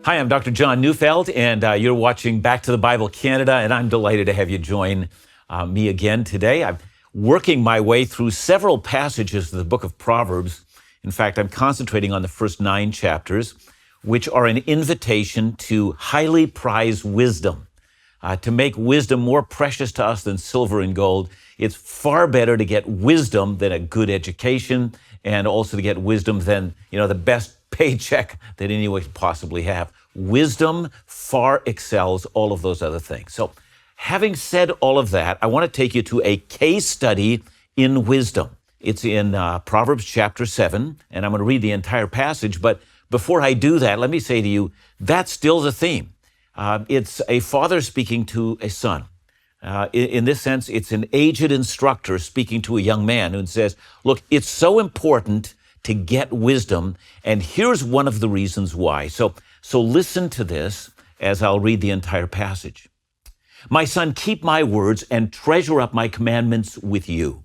Hi, I'm Dr. John Neufeld, and you're watching Back to the Bible Canada, and I'm delighted to have you join me again today. I'm working my way through several passages of the book of Proverbs. In fact, I'm concentrating on the first 9 chapters, which are an invitation to highly prize wisdom, to make wisdom more precious to us than silver and gold. It's far better to get wisdom than a good education, and also to get wisdom than, the best paycheck that anyone could possibly have. Wisdom far excels all of those other things. So having said all of that, I want to take you to a case study in wisdom. It's in Proverbs chapter 7, and I'm going to read the entire passage. But before I do that, let me say to you, that's still the theme. It's a father speaking to a son. In this sense, it's an aged instructor speaking to a young man who says, look, it's so important to get wisdom, and here's one of the reasons why. So listen to this as I'll read the entire passage. My son, keep my words and treasure up my commandments with you.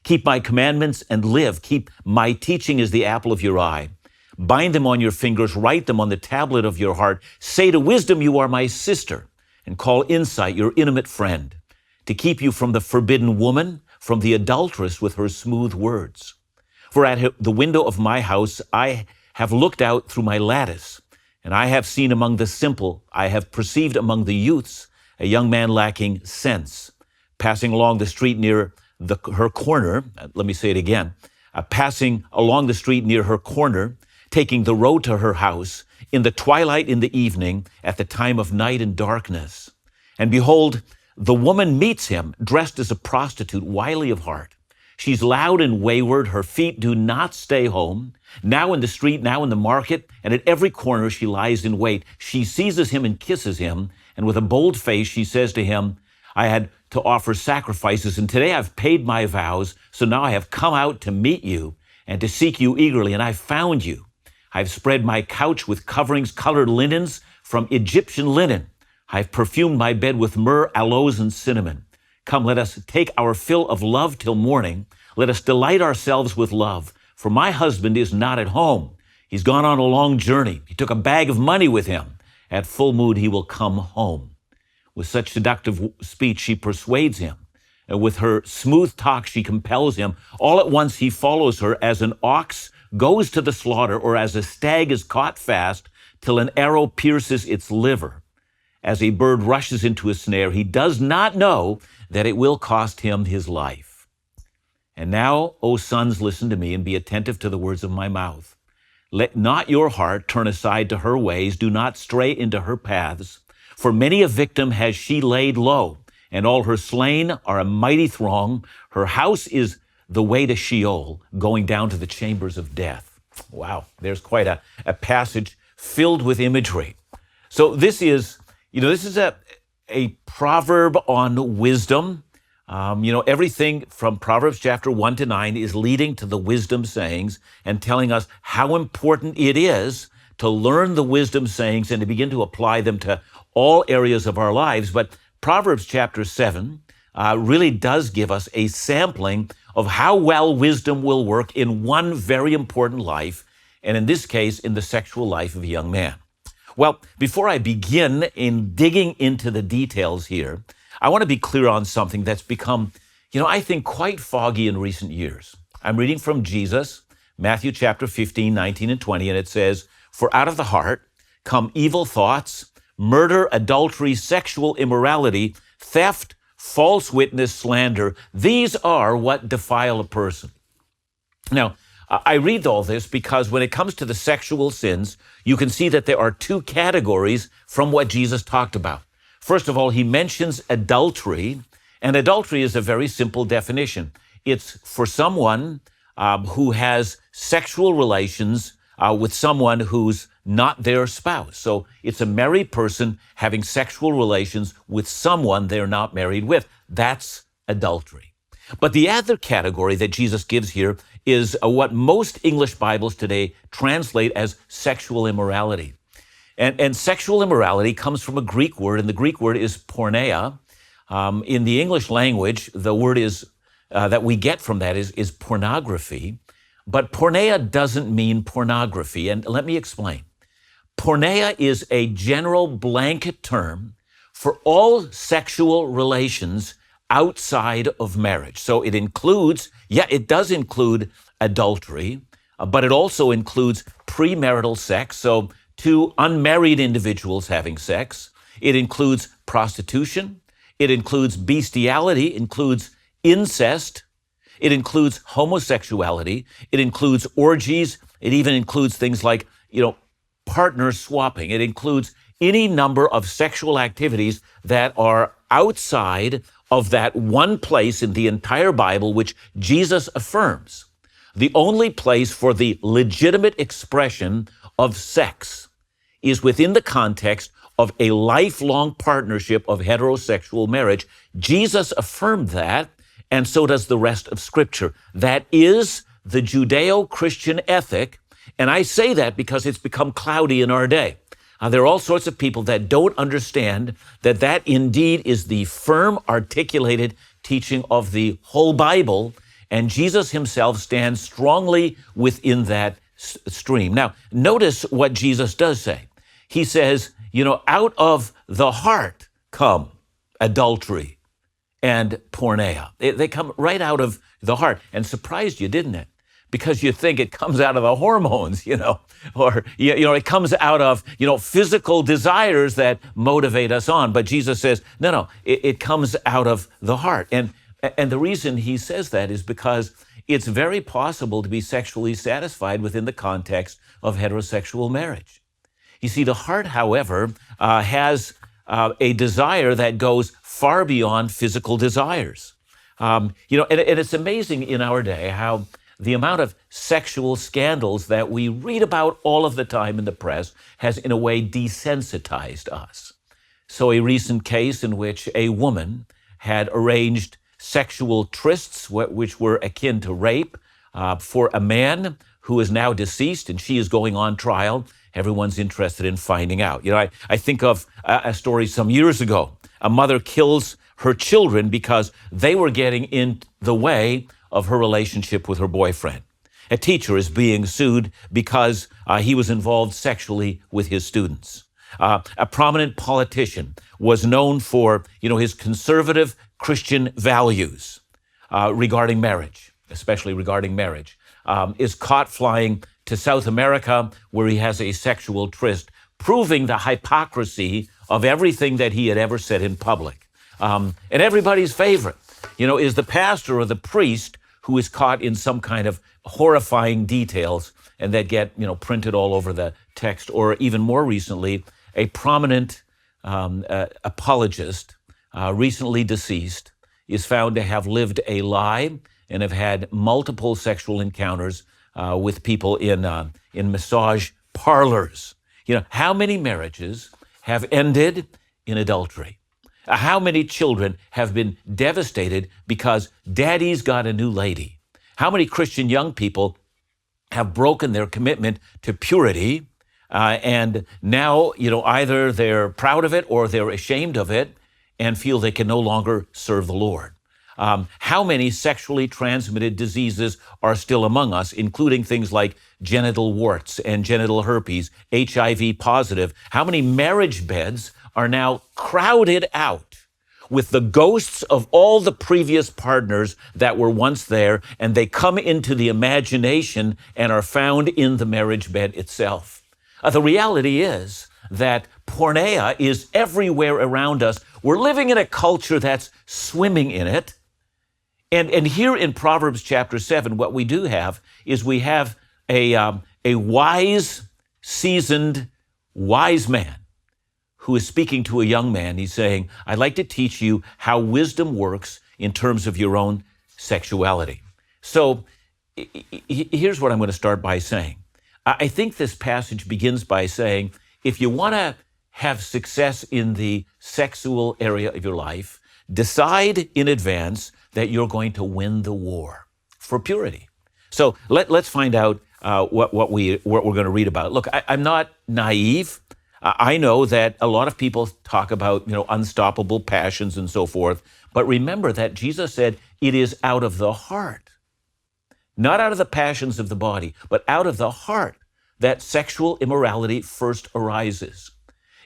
Keep my commandments and live. Keep my teaching as the apple of your eye. Bind them on your fingers, write them on the tablet of your heart. Say to wisdom, you are my sister, and call insight your intimate friend, to keep you from the forbidden woman, from the adulteress with her smooth words. For at the window of my house I have looked out through my lattice, and I have seen among the simple, I have perceived among the youths, a young man lacking sense, passing along the street near her corner. Let me say it again. Passing along the street near her corner, taking the road to her house, in the twilight in the evening, at the time of night and darkness. And behold, the woman meets him, dressed as a prostitute, wily of heart. She's loud and wayward. Her feet do not stay home. Now in the street, now in the market, and at every corner she lies in wait. She seizes him and kisses him, and with a bold face she says to him, I had to offer sacrifices, and today I've paid my vows, so now I have come out to meet you and to seek you eagerly, and I've found you. I've spread my couch with coverings, colored linens from Egyptian linen. I've perfumed my bed with myrrh, aloes, and cinnamon. Come, let us take our fill of love till morning. Let us delight ourselves with love. For my husband is not at home. He's gone on a long journey. He took a bag of money with him. At full mood, he will come home. With such seductive speech, she persuades him. With her smooth talk, she compels him. All at once, he follows her as an ox goes to the slaughter, or as a stag is caught fast till an arrow pierces its liver. As a bird rushes into a snare, he does not know that it will cost him his life. And now, O sons, listen to me and be attentive to the words of my mouth. Let not your heart turn aside to her ways. Do not stray into her paths. For many a victim has she laid low, and all her slain are a mighty throng. Her house is the way to Sheol, going down to the chambers of death. Wow, there's quite a passage filled with imagery. So this is a proverb on wisdom. Everything from Proverbs chapter 1 to 9 is leading to the wisdom sayings and telling us how important it is to learn the wisdom sayings and to begin to apply them to all areas of our lives. But Proverbs chapter 7 really does give us a sampling of how well wisdom will work in one very important life, and in this case, in the sexual life of a young man. Well, before I begin in digging into the details here, I want to be clear on something that's become, I think quite foggy in recent years. I'm reading from Jesus, Matthew chapter 15, 19 and 20, and it says, For out of the heart come evil thoughts, murder, adultery, sexual immorality, theft, false witness, slander. These are what defile a person. Now, I read all this because when it comes to the sexual sins, you can see that there are 2 categories from what Jesus talked about. First of all, he mentions adultery, and adultery is a very simple definition. It's for someone who has sexual relations with someone who's not their spouse. So it's a married person having sexual relations with someone they're not married with. That's adultery. But the other category that Jesus gives here is what most English Bibles today translate as sexual immorality. And sexual immorality comes from a Greek word, and the Greek word is porneia. In the English language, the word is that we get from that is pornography. But porneia doesn't mean pornography, and let me explain. Porneia is a general blanket term for all sexual relations outside of marriage. So it includes, it does include adultery, but it also includes premarital sex, so two unmarried individuals having sex. It includes prostitution. It includes bestiality, includes incest. It includes homosexuality. It includes orgies. It even includes things like, partner swapping. It includes any number of sexual activities that are outside of that one place in the entire Bible which Jesus affirms. The only place for the legitimate expression of sex is within the context of a lifelong partnership of heterosexual marriage. Jesus affirmed that, and so does the rest of Scripture. That is the Judeo-Christian ethic, and I say that because it's become cloudy in our day. There are all sorts of people that don't understand that that indeed is the firm, articulated teaching of the whole Bible, and Jesus himself stands strongly within that stream. Now, notice what Jesus does say. He says, out of the heart come adultery and porneia. They come right out of the heart. And surprised you, didn't it? Because you think it comes out of the hormones, or, it comes out of, physical desires that motivate us on. But Jesus says, no, it comes out of the heart. And the reason he says that is because it's very possible to be sexually satisfied within the context of heterosexual marriage. You see, the heart, however, has a desire that goes far beyond physical desires. And it's amazing in our day how the amount of sexual scandals that we read about all of the time in the press has, in a way, desensitized us. So a recent case in which a woman had arranged sexual trysts, which were akin to rape, for a man who is now deceased, and she is going on trial. Everyone's interested in finding out. I think of a story some years ago. A mother kills her children because they were getting in the way of her relationship with her boyfriend. A teacher is being sued because he was involved sexually with his students. A prominent politician was known for, his conservative Christian values regarding marriage, especially regarding marriage, is caught flying to South America where he has a sexual tryst, proving the hypocrisy of everything that he had ever said in public. And everybody's favorite, is the pastor or the priest who is caught in some kind of horrifying details and that get, printed all over the text. Or even more recently, a prominent apologist, recently deceased, is found to have lived a lie and have had multiple sexual encounters with people in massage parlors. How many marriages have ended in adultery? How many children have been devastated because daddy's got a new lady? How many Christian young people have broken their commitment to purity, and now, either they're proud of it or they're ashamed of it and feel they can no longer serve the Lord? How many sexually transmitted diseases are still among us, including things like genital warts and genital herpes, HIV positive? How many marriage beds are now crowded out with the ghosts of all the previous partners that were once there, and they come into the imagination and are found in the marriage bed itself? The reality is that porneia is everywhere around us. We're living in a culture that's swimming in it. And here in Proverbs chapter 7, what we do have is we have a wise, seasoned, wise man who is speaking to a young man. He's saying, I'd like to teach you how wisdom works in terms of your own sexuality. So here's what I'm going to start by saying. I think this passage begins by saying, if you want to have success in the sexual area of your life, decide in advance that you're going to win the war for purity. So let's find out what we're going to read about. Look, I'm not naive. I know that a lot of people talk about, unstoppable passions and so forth. But remember that Jesus said it is out of the heart, not out of the passions of the body, but out of the heart that sexual immorality first arises.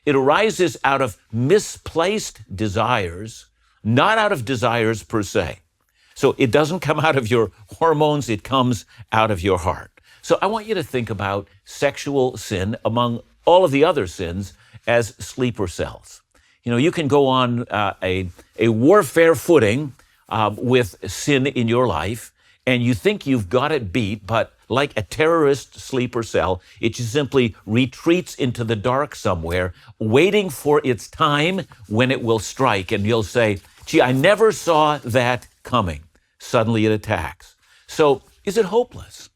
It arises out of misplaced desires, not out of desires per se. So it doesn't come out of your hormones, it comes out of your heart. So I want you to think about sexual sin among all of the other sins as sleeper cells. You can go on a warfare footing with sin in your life, and you think you've got it beat, but like a terrorist sleeper cell, it just simply retreats into the dark somewhere, waiting for its time when it will strike. And you'll say, gee, I never saw that coming. Suddenly it attacks. So is it hopeless?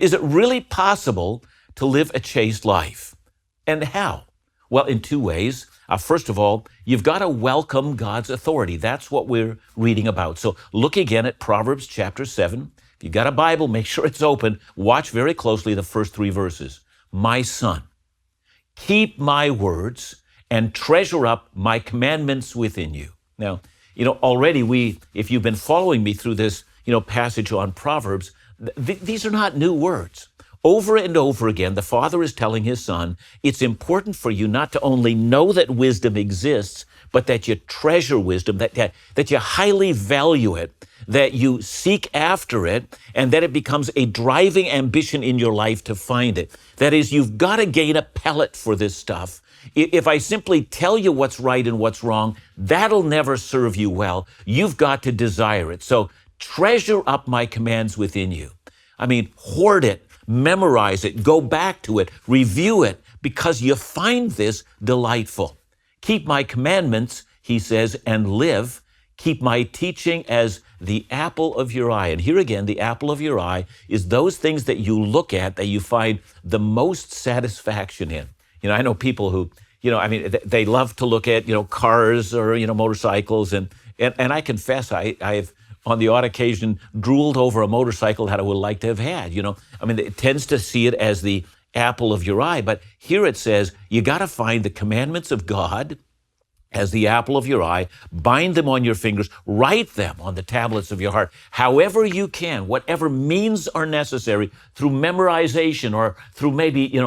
Is it really possible to live a chaste life? And how? Well, in two ways. First of all, you've got to welcome God's authority. That's what we're reading about. So look again at Proverbs chapter 7. If you've got a Bible, make sure it's open. Watch very closely the first three verses. My son, keep my words and treasure up my commandments within you. Now, already if you've been following me through this, passage on Proverbs, these are not new words. Over and over again, the father is telling his son, it's important for you not to only know that wisdom exists, but that you treasure wisdom, that you highly value it, that you seek after it, and that it becomes a driving ambition in your life to find it. That is, you've got to gain a palate for this stuff. If I simply tell you what's right and what's wrong, that'll never serve you well. You've got to desire it. So treasure up my commands within you. Hoard it, memorize it, go back to it, review it, because you find this delightful. Keep my commandments, he says, and live. Keep my teaching as the apple of your eye. And here again, the apple of your eye is those things that you look at that you find the most satisfaction in. I know people who, they love to look at, cars or, motorcycles. And I confess, I've on the odd occasion drooled over a motorcycle that I would like to have had. It tends to see it as the apple of your eye. But here it says, you got to find the commandments of God as the apple of your eye, bind them on your fingers, write them on the tablets of your heart, however you can, whatever means are necessary, through memorization or through maybe,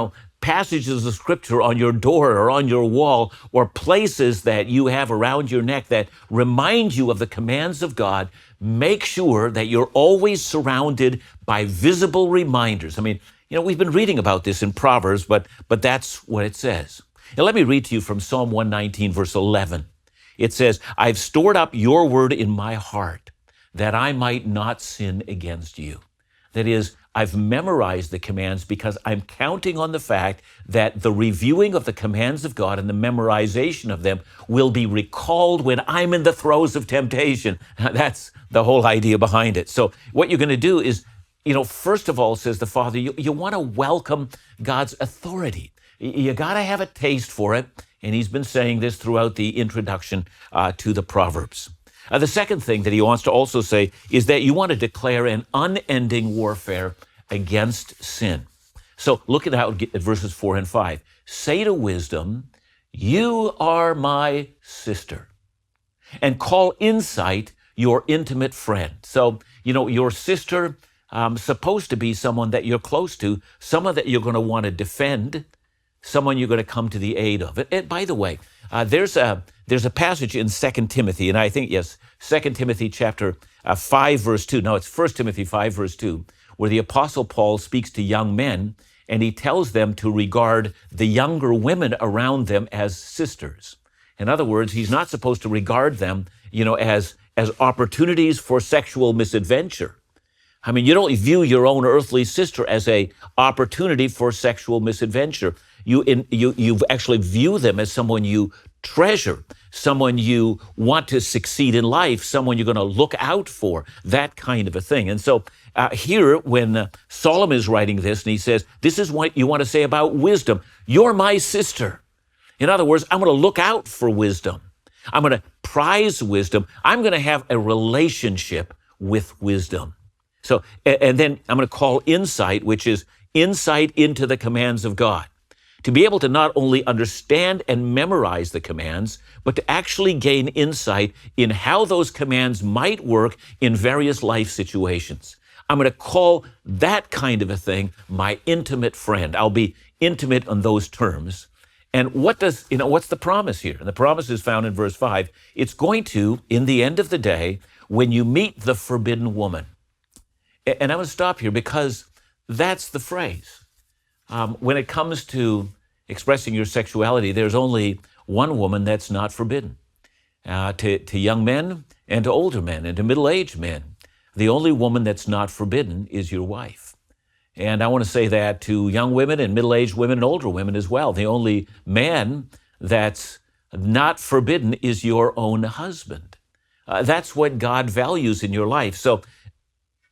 passages of scripture on your door or on your wall, or places that you have around your neck that remind you of the commands of God. Make sure that you're always surrounded by visible reminders. We've been reading about this in Proverbs, but that's what it says. And let me read to you from Psalm 119, verse 11. It says, I've stored up your word in my heart that I might not sin against you. That is, I've memorized the commands because I'm counting on the fact that the reviewing of the commands of God and the memorization of them will be recalled when I'm in the throes of temptation. That's the whole idea behind it. So what you're going to do is, first of all, says the Father, you want to welcome God's authority. You got to have a taste for it. And he's been saying this throughout the introduction to the Proverbs. The second thing that he wants to also say is that you want to declare an unending warfare against sin. So look at verses 4 and 5. Say to wisdom, you are my sister, and call insight your intimate friend. So, your sister supposed to be someone that you're close to, someone that you're going to want to defend, someone you're going to come to the aid of. And by the way, there's a passage in 2 Timothy, and I think, 2 Timothy chapter 5, verse 2. No, it's 1 Timothy 5, verse 2, where the Apostle Paul speaks to young men, and he tells them to regard the younger women around them as sisters. In other words, he's not supposed to regard them, as opportunities for sexual misadventure. You don't view your own earthly sister as a opportunity for sexual misadventure. You actually view them as someone you treasure, someone you want to succeed in life, someone you're going to look out for, that kind of a thing. And so here, when Solomon is writing this, and he says, this is what you want to say about wisdom. You're my sister. In other words, I'm going to look out for wisdom. I'm going to prize wisdom. I'm going to have a relationship with wisdom. So, and then I'm going to call insight, which is insight into the commands of God. To be able to not only understand and memorize the commands, but to actually gain insight in how those commands might work in various life situations. I'm going to call that kind of a thing my intimate friend. I'll be intimate on those terms. And what's the promise here? And the promise is found in verse 5. It's going to, in the end of the day, when you meet the forbidden woman. And I'm going to stop here because that's the phrase. When it comes to expressing your sexuality, there's only one woman that's not forbidden. To young men and to older men and to middle-aged men, the only woman that's not forbidden is your wife. And I want to say that to young women and middle-aged women and older women as well. The only man that's not forbidden is your own husband. That's what God values in your life. So,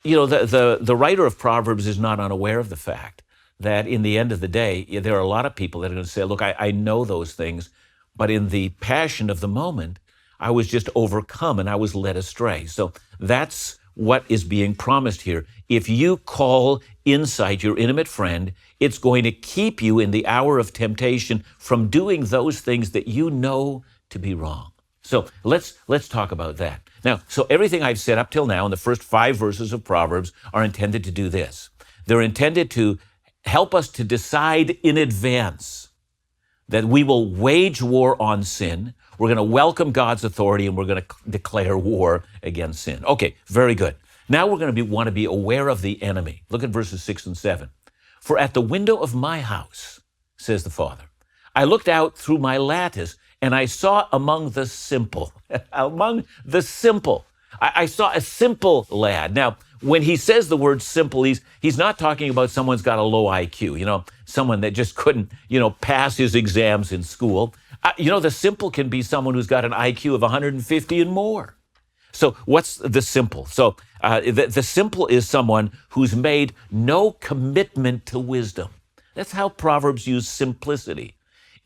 the writer of Proverbs is not unaware of the fact that in the end of the day, there are a lot of people that are going to say, look, I know those things, but in the passion of the moment, I was just overcome and I was led astray. So that's what is being promised here. If you call insight your intimate friend, it's going to keep you in the hour of temptation from doing those things that you know to be wrong. So let's talk about that. Now, so everything I've said up till now in the first 5 verses of Proverbs are intended to do this. They're intended to help us to decide in advance that we will wage war on sin. We're going to welcome God's authority and we're going to declare war against sin. Okay, very good. Now we're going to want to be aware of the enemy. Look at verses 6 and 7. For at the window of my house, says the Father, I looked out through my lattice and I saw among the simple, I saw a simple lad. Now, when he says the word simple, he's not talking about someone's got a low IQ, someone that just couldn't, pass his exams in school. The simple can be someone who's got an IQ of 150 and more. So what's the simple? So the simple is someone who's made no commitment to wisdom. That's how Proverbs use simplicity.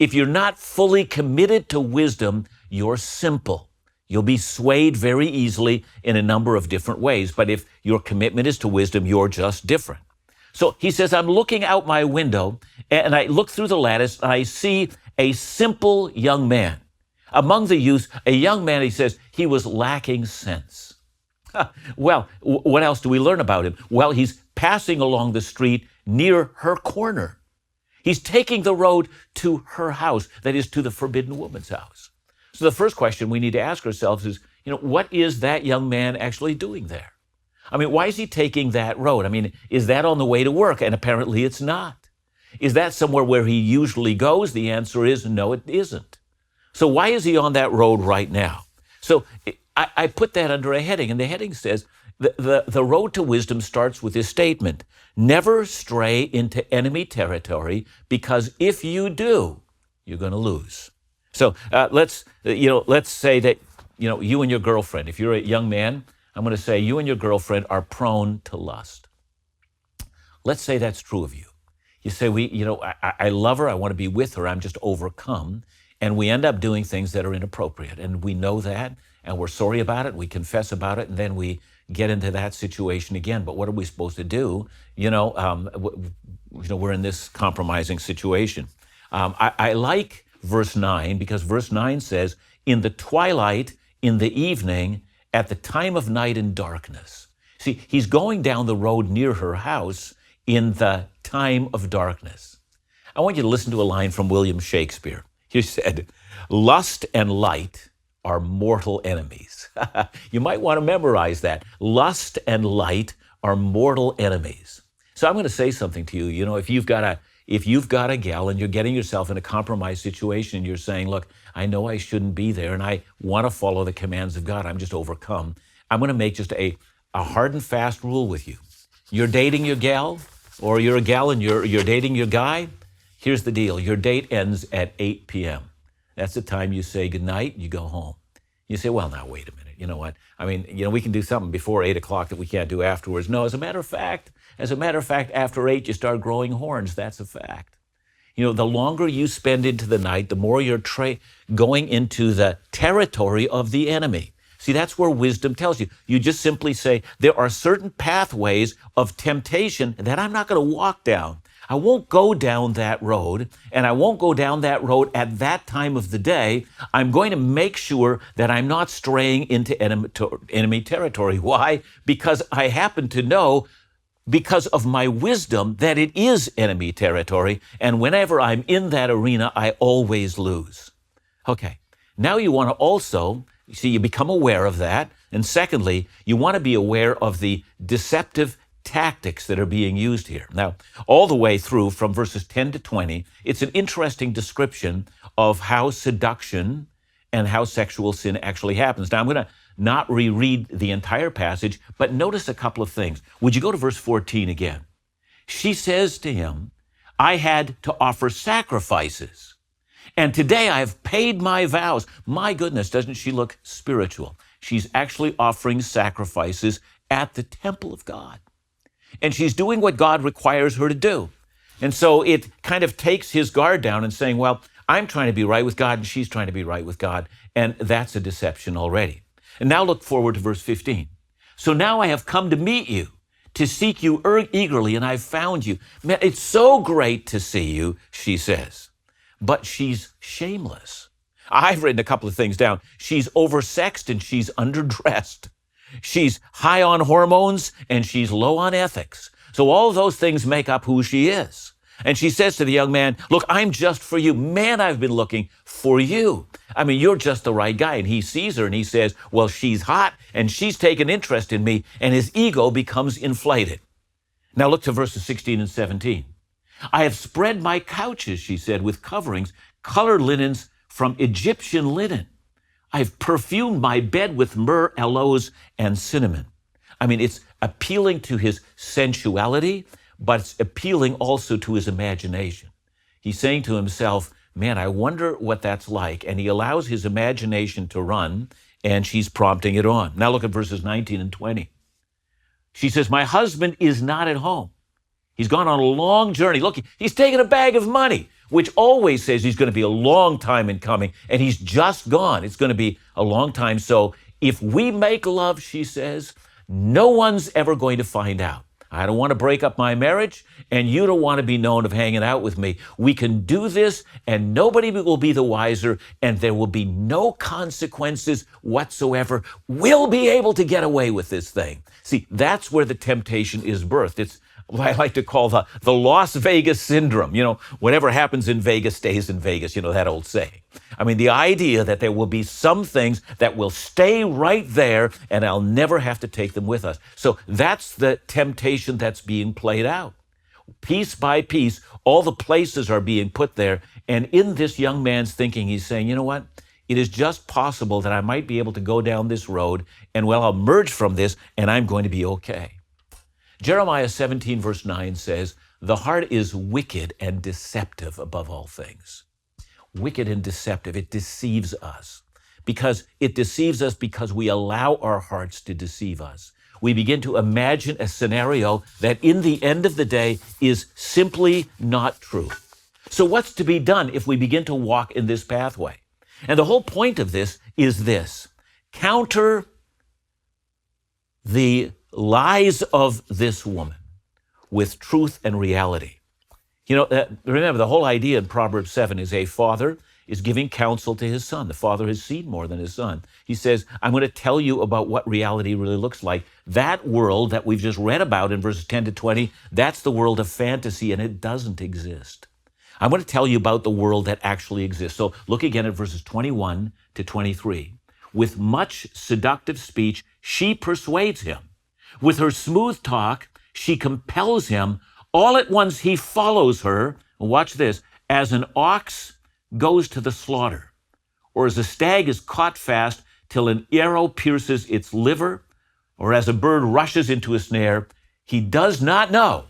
If you're not fully committed to wisdom, you're simple. You'll be swayed very easily in a number of different ways. But if your commitment is to wisdom, you're just different. So he says, I'm looking out my window and I look through the lattice and I see a simple young man. Among the youth, a young man, he says, he was lacking sense. Well, what else do we learn about him? Well, he's passing along the street near her corner. He's taking the road to her house, that is, to the forbidden woman's house. So the first question we need to ask ourselves is, what is that young man actually doing there? Why is he taking that road? Is that on the way to work? And apparently it's not. Is that somewhere where he usually goes? The answer is no, it isn't. So why is he on that road right now? So I put that under a heading, and the heading says, the road to wisdom starts with this statement: never stray into enemy territory, because if you do, you're going to lose. So let's say that you and your girlfriend, if you're a young man, I'm going to say you and your girlfriend are prone to lust. Let's say that's true of you. You say, I love her, I want to be with her, I'm just overcome, and we end up doing things that are inappropriate, and we know that, and we're sorry about it, we confess about it, and then we get into that situation again. But what are we supposed to do? We're in this compromising situation. I like verse 9, because verse 9 says, in the twilight, in the evening, at the time of night and darkness. See, he's going down the road near her house in the time of darkness. I want you to listen to a line from William Shakespeare. He said, lust and light are mortal enemies. You might want to memorize that. Lust and light are mortal enemies. So I'm going to say something to you. If you've got a gal and you're getting yourself in a compromised situation and you're saying, look, I know I shouldn't be there and I want to follow the commands of God, I'm just overcome. I'm going to make just a hard and fast rule with you. You're dating your gal, or you're a gal and you're dating your guy. Here's the deal. Your date ends at 8 p.m. That's the time you say goodnight, you go home. You say, well, now, wait a minute. You know what? We can do something before 8 o'clock that we can't do afterwards. No, as a matter of fact, after 8, you start growing horns. That's a fact. The longer you spend into the night, the more you're going into the territory of the enemy. See, that's where wisdom tells you. You just simply say, there are certain pathways of temptation that I'm not going to walk down. I won't go down that road, and I won't go down that road at that time of the day. I'm going to make sure that I'm not straying into enemy territory. Why? Because I happen to know, because of my wisdom, that it is enemy territory, and whenever I'm in that arena, I always lose. Okay, now you want to also, see, you become aware of that, and secondly, you want to be aware of the deceptive tactics that are being used here. Now, all the way through from verses 10 to 20, it's an interesting description of how seduction and how sexual sin actually happens. Now, I'm going to not reread the entire passage, but notice a couple of things. Would you go to verse 14 again? She says to him, I had to offer sacrifices, and today I have paid my vows. My goodness, doesn't she look spiritual? She's actually offering sacrifices at the temple of God. And she's doing what God requires her to do. And so it kind of takes his guard down and saying, well, I'm trying to be right with God and she's trying to be right with God. And that's a deception already. And now look forward to verse 15. So now I have come to meet you, to seek you eagerly, and I've found you. Man, it's so great to see you, she says. But she's shameless. I've written a couple of things down. She's oversexed and she's underdressed. She's high on hormones and she's low on ethics. So all those things make up who she is. And she says to the young man, look, I'm just for you. Man, I've been looking for you. I mean, you're just the right guy. And he sees her and he says, well, she's hot and she's taken interest in me, and his ego becomes inflated. Now look to verses 16 and 17. I have spread my couches, she said, with coverings, colored linens from Egyptian linen. I've perfumed my bed with myrrh, aloes, and cinnamon. I mean, it's appealing to his sensuality, but it's appealing also to his imagination. He's saying to himself, man, I wonder what that's like. And he allows his imagination to run, and she's prompting it on. Now look at verses 19 and 20. She says, my husband is not at home. He's gone on a long journey. Look, he's taken a bag of money, which always says he's going to be a long time in coming, and he's just gone. It's going to be a long time. So if we make love, she says, no one's ever going to find out. I don't want to break up my marriage, and you don't want to be known of hanging out with me. We can do this, and nobody will be the wiser, and there will be no consequences whatsoever. We'll be able to get away with this thing. See, that's where the temptation is birthed. It's what I like to call the Las Vegas syndrome. You know, whatever happens in Vegas stays in Vegas, you know, that old saying. I mean, the idea that there will be some things that will stay right there and I'll never have to take them with us. So that's the temptation that's being played out. Piece by piece, all the places are being put there. And in this young man's thinking, he's saying, you know what? It is just possible that I might be able to go down this road and, well, I'll emerge from this and I'm going to be okay. Jeremiah 17 verse 9 says, the heart is wicked and deceptive above all things. Wicked and deceptive. It deceives us because we allow our hearts to deceive us. We begin to imagine a scenario that in the end of the day is simply not true. So what's to be done if we begin to walk in this pathway? And the whole point of this is this: counter the lies of this woman with truth and reality. You know, remember, the whole idea in Proverbs 7 is a father is giving counsel to his son. The father has seen more than his son. He says, I'm going to tell you about what reality really looks like. That world that we've just read about in verses 10 to 20, that's the world of fantasy, and it doesn't exist. I'm going to tell you about the world that actually exists. So look again at verses 21 to 23. With much seductive speech, she persuades him. With her smooth talk, she compels him. All at once he follows her, watch this, as an ox goes to the slaughter, or as a stag is caught fast till an arrow pierces its liver, or as a bird rushes into a snare. He does not know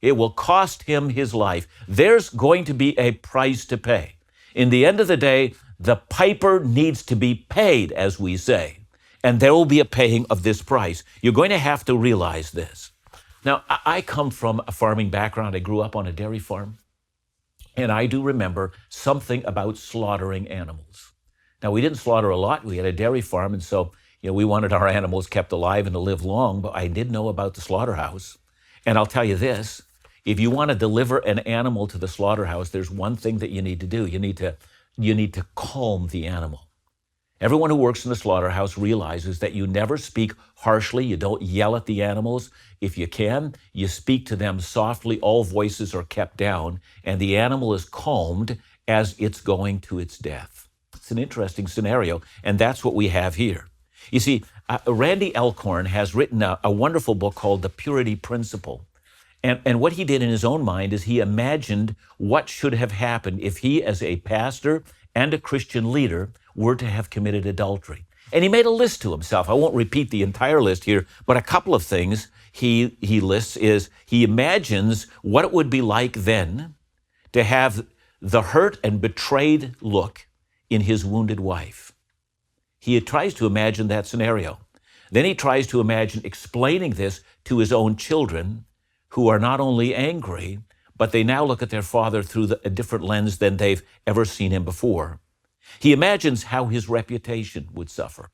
it will cost him his life. There's going to be a price to pay. In the end of the day, the piper needs to be paid, as we say, and there will be a paying of this price. You're going to have to realize this. Now, I come from a farming background. I grew up on a dairy farm, and I do remember something about slaughtering animals. Now, we didn't slaughter a lot. We had a dairy farm, and so we wanted our animals kept alive and to live long, but I did know about the slaughterhouse. And I'll tell you this, If you want to deliver an animal to the slaughterhouse, there's one thing that you need to do. You need to calm the animal. Everyone who works in the slaughterhouse realizes that you never speak harshly. You don't yell at the animals. If you can, you speak to them softly. All voices are kept down, and the animal is calmed as it's going to its death. It's an interesting scenario, and that's what we have here. You see, Randy Elkhorn has written a wonderful book called The Purity Principle. And what he did in his own mind is he imagined what should have happened if he, as a pastor and a Christian leader, were to have committed adultery. And he made a list to himself. I won't repeat the entire list here, but a couple of things he lists is he imagines what it would be like then to have the hurt and betrayed look in his wounded wife. He tries to imagine that scenario. Then he tries to imagine explaining this to his own children, who are not only angry, but they now look at their father through a different lens than they've ever seen him before. He imagines how his reputation would suffer.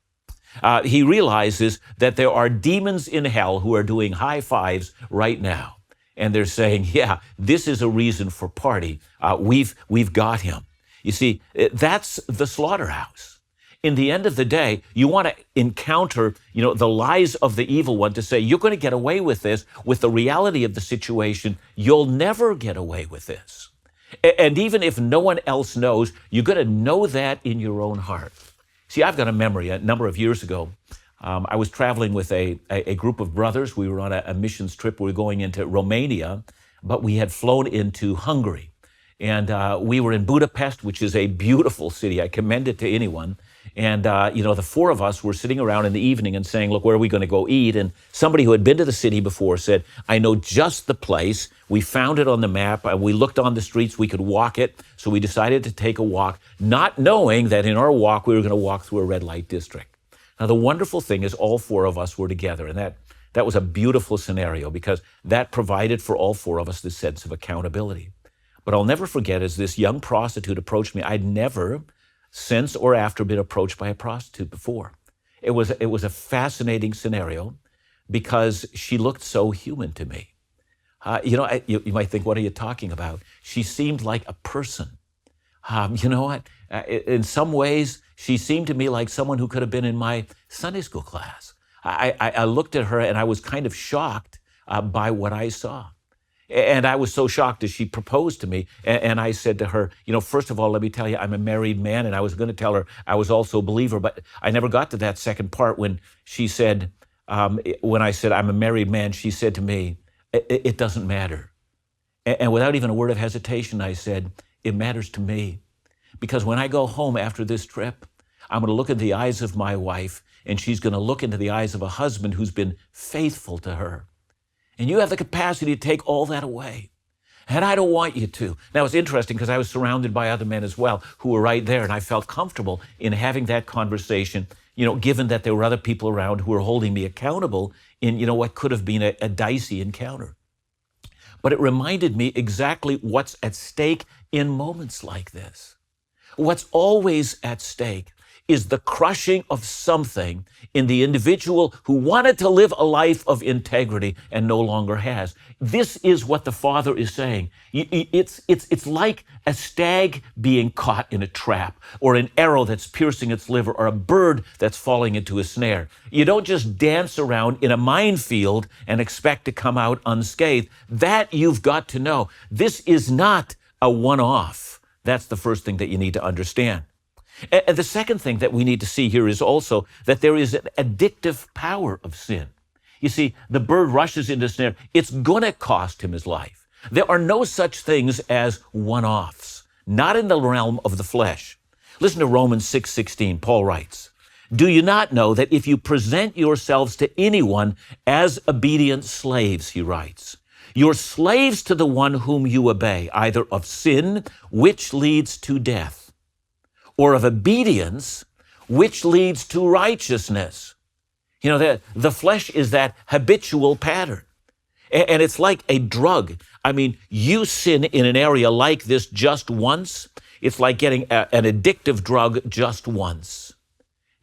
He realizes that there are demons in hell who are doing high fives right now. And they're saying, yeah, this is a reason for party. We've got him. You see, that's the slaughterhouse. In the end of the day, you want to encounter, the lies of the evil one to say, you're going to get away with this. With the reality of the situation, you'll never get away with this. And even if no one else knows, you're going to know that in your own heart. See, I've got a memory. A number of years ago, I was traveling with a group of brothers. We were on a missions trip. We were going into Romania, but we had flown into Hungary. And we were in Budapest, which is a beautiful city. I commend it to anyone. And, the four of us were sitting around in the evening and saying, look, where are we going to go eat? And somebody who had been to the city before said, I know just the place. We found it on the map. We looked on the streets. We could walk it. So we decided to take a walk, not knowing that in our walk, we were going to walk through a red light district. Now, the wonderful thing is all four of us were together. And that was a beautiful scenario because that provided for all four of us this sense of accountability. But I'll never forget as this young prostitute approached me, I'd never since or after been approached by a prostitute before. It was a fascinating because she looked so human to me. You might think, what are you talking about? She seemed like a person. You know what? In some ways, she seemed to me like someone who could have been in my Sunday school class. I looked at her and I was kind of shocked by what I saw. And I was so shocked as she proposed to me. And I said to her, first of all, let me tell you, I'm a married man. And I was going to tell her I was also a believer. But I never got to that second part when she said, when I said I'm a married man, she said to me, it doesn't matter. And without even a word of hesitation, I said, it matters to me. Because when I go home after this trip, I'm going to look in the eyes of my wife, and she's going to look into the eyes of a husband who's been faithful to her. And you have the capacity to take all that away. And I don't want you to. Now, it's interesting because I was surrounded by other men as well who were right there, and I felt comfortable in having that conversation, given that there were other people around who were holding me accountable in, what could have been a dicey encounter. But it reminded me exactly what's at stake in moments like this. What's always at stake is the crushing of something in the individual who wanted to live a life of integrity and no longer has. This is what the Father is saying. It's like a stag being caught in a trap, or an arrow that's piercing its liver, or a bird that's falling into a snare. You don't just dance around in a minefield and expect to come out unscathed. That you've got to know. This is not a one-off. That's the first thing that you need to understand. And the second thing that we need to see here is also that there is an addictive power of sin. You see, the bird rushes into a snare. It's going to cost him his life. There are no such things as one-offs, not in the realm of the flesh. Listen to Romans 6:16. Paul writes, "Do you not know that if you present yourselves to anyone as obedient slaves," he writes, "you're slaves to the one whom you obey, either of sin, which leads to death, or of obedience, which leads to righteousness." The flesh is that habitual pattern. And it's like a drug. I mean, you sin in an area like this just once, it's like getting an addictive drug just once.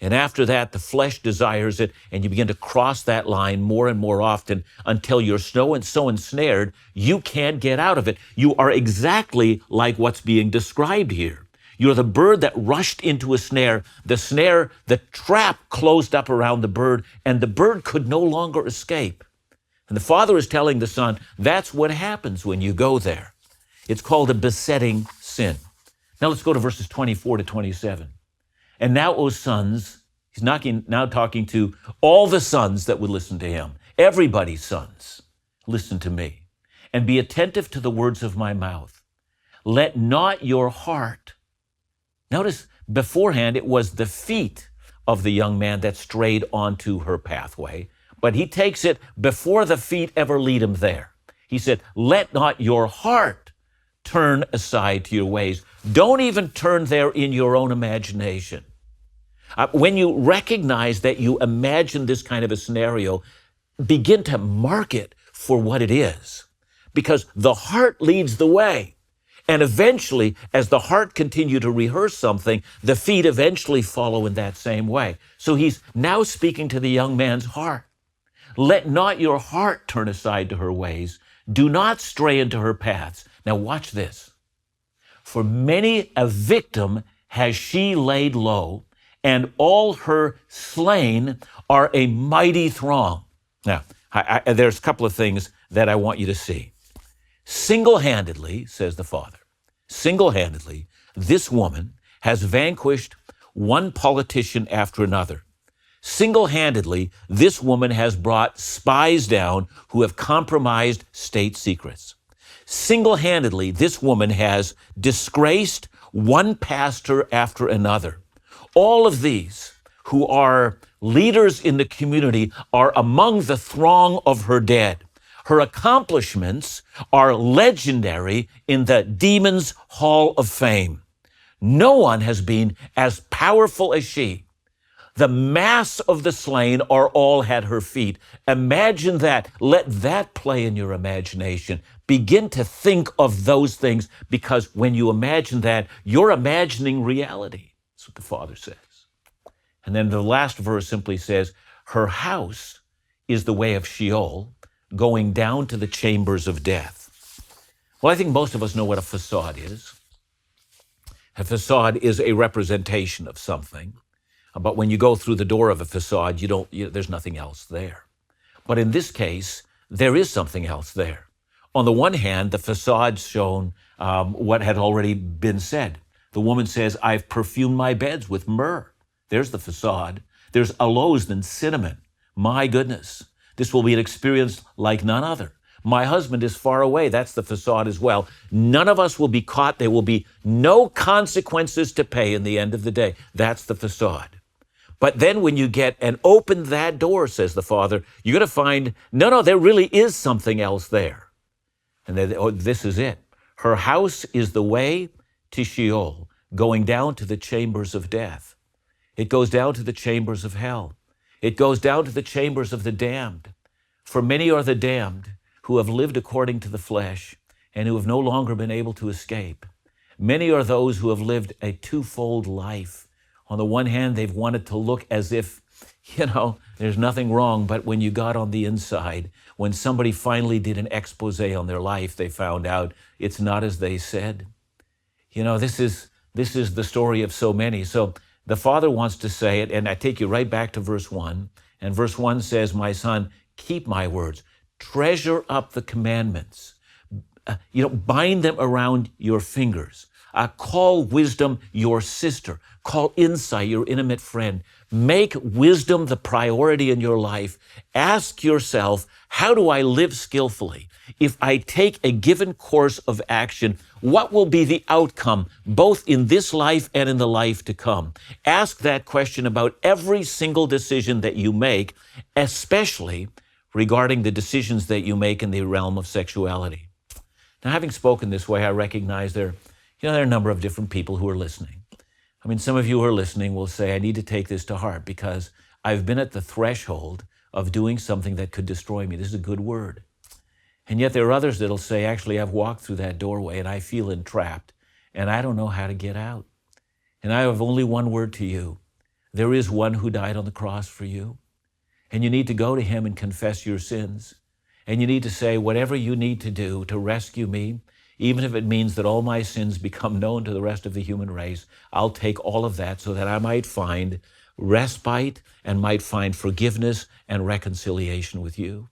And after that, the flesh desires it, and you begin to cross that line more and more often until you're so ensnared, you can't get out of it. You are exactly like what's being described here. You're the bird that rushed into a snare. The trap closed up around the bird, and the bird could no longer escape. And the father is telling the son, that's what happens when you go there. It's called a besetting sin. Now let's go to verses 24 to 27. And now, O sons, he's now talking to all the sons that would listen to him. Everybody's sons, listen to me, and be attentive to the words of my mouth. Let not your heart, notice beforehand it was the feet of the young man that strayed onto her pathway, but he takes it before the feet ever lead him there. He said, let not your heart turn aside to your ways. Don't even turn there in your own imagination. When you recognize that you imagine this kind of a scenario, begin to mark it for what it is, because the heart leads the way. And eventually, as the heart continue to rehearse something, the feet eventually follow in that same way. So he's now speaking to the young man's heart. Let not your heart turn aside to her ways. Do not stray into her paths. Now watch this. For many a victim has she laid low, and all her slain are a mighty throng. Now, there's a couple of things that I want you to see. Single-handedly, says the father, single-handedly, this woman has vanquished one politician after another. Single-handedly, this woman has brought spies down who have compromised state secrets. Single-handedly, this woman has disgraced one pastor after another. All of these who are leaders in the community are among the throng of her dead. Her accomplishments are legendary in the Demon's Hall of Fame. No one has been as powerful as she. The mass of the slain are all at her feet. Imagine that. Let that play in your imagination. Begin to think of those things, because when you imagine that, you're imagining reality. That's what the father says. And then the last verse simply says, her house is the way of Sheol, going down to the chambers of death. Well, I think most of us know what a facade is. A facade is a representation of something. But when you go through the door of a facade, there's nothing else there. But in this case, there is something else there. On the one hand, the facade's shown what had already been said. The woman says, I've perfumed my beds with myrrh. There's the facade. There's aloes and cinnamon. My goodness, this will be an experience like none other. My husband is far away. That's the facade as well. None of us will be caught. There will be no consequences to pay in the end of the day. That's the facade. But then when you get and open that door, says the father, you're going to find, no, there really is something else there. And then, this is it. Her house is the way to Sheol, going down to the chambers of death. It goes down to the chambers of hell. It goes down to the chambers of the damned. For many are the damned who have lived according to the flesh and who have no longer been able to escape. Many are those who have lived a twofold life. On the one hand, they've wanted to look as if, there's nothing wrong, but when you got on the inside, when somebody finally did an expose on their life, they found out it's not as they said. This is the story of so many. So the father wants to say it, and I take you right back to verse 1. And verse 1 says, my son, keep my words, treasure up the commandments, bind them around your fingers. Call wisdom your sister. Call insight your intimate friend. Make wisdom the priority in your life. Ask yourself, how do I live skillfully? If I take a given course of action, what will be the outcome, both in this life and in the life to come? Ask that question about every single decision that you make, especially regarding the decisions that you make in the realm of sexuality. Now, having spoken this way, I recognize there are a number of different people who are listening. Some of you who are listening will say, I need to take this to heart because I've been at the threshold of doing something that could destroy me. This is a good word. And yet there are others that'll say, actually, I've walked through that doorway and I feel entrapped and I don't know how to get out. And I have only one word to you. There is one who died on the cross for you. And you need to go to him and confess your sins. And you need to say whatever you need to do to rescue me, even if it means that all my sins become known to the rest of the human race. I'll take all of that so that I might find respite and might find forgiveness and reconciliation with you.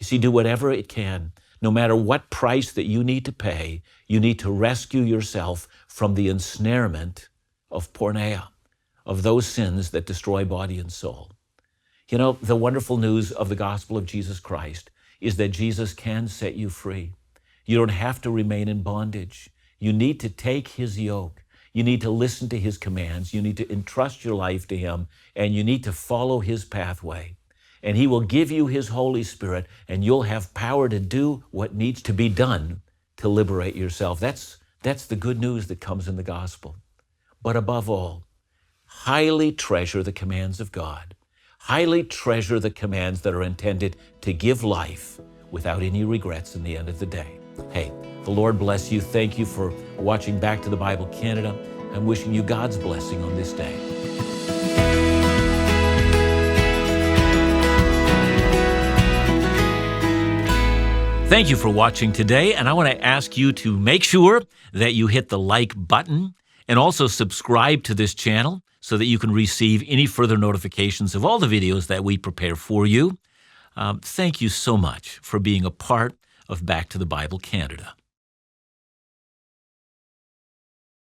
You see, do whatever it can, no matter what price that you need to pay. You need to rescue yourself from the ensnarement of porneia, of those sins that destroy body and soul. You know, the wonderful news of the gospel of Jesus Christ is that Jesus can set you free. You don't have to remain in bondage. You need to take his yoke. You need to listen to his commands. You need to entrust your life to him, and you need to follow his pathway. And he will give you his Holy Spirit, and you'll have power to do what needs to be done to liberate yourself. That's the good news that comes in the gospel. But above all, highly treasure the commands of God. Highly treasure the commands that are intended to give life without any regrets in the end of the day. Hey, the Lord bless you. Thank you for watching Back to the Bible Canada. I'm wishing you God's blessing on this day. Thank you for watching today, and I want to ask you to make sure that you hit the like button and also subscribe to this channel so that you can receive any further notifications of all the videos that we prepare for you. Thank you so much for being a part of Back to the Bible Canada.